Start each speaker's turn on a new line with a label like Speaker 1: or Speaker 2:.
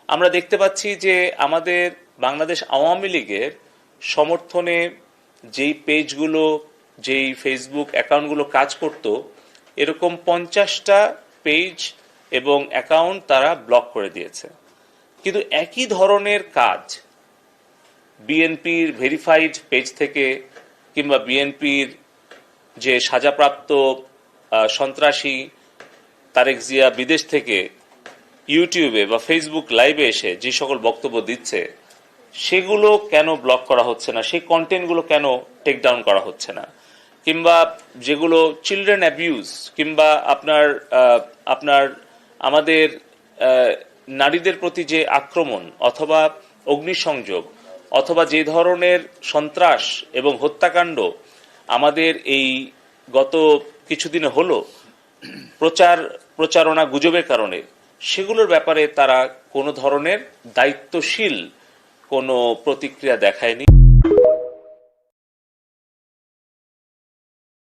Speaker 1: আমরা দেখতে পাচ্ছি যে আমাদের বাংলাদেশ আওয়ামী লীগের সমর্থনে যেই পেজগুলো, যেই ফেসবুক অ্যাকাউন্টগুলো কাজ করত, এরকম 50টা পেজ এবং অ্যাকাউন্ট তারা ব্লক করে দিয়েছে। কিন্তু একই ধরনের কাজ বিএনপির ভেরিফাইড পেজ থেকে কিংবা বিএনপির যে সাজাপ্রাপ্ত সন্ত্রাসী তারেক জিয়া বিদেশ থেকে ইউটিউবে বা ফেসবুক লাইভে এসে যে সকল বক্তব্য দিচ্ছে, সেগুলো কেন ব্লক করা হচ্ছে না, সেই কন্টেন্টগুলো কেন টেক ডাউন করা হচ্ছে না, কিংবা যেগুলো চিলড্রেন অ্যাবিউজ কিংবা আপনার আমাদের নারীদের প্রতি যে আক্রমণ অথবা অগ্নিসংযোগ অথবা যে ধরনের সন্ত্রাস এবং হত্যাকাণ্ড আমাদের এই গত কিছুদিনে হলো প্রচারণা গুজবের কারণে, সেগুলোর ব্যাপারে তারা কোনো ধরনের দায়িত্বশীল কোনো প্রতিক্রিয়া দেখায়নি।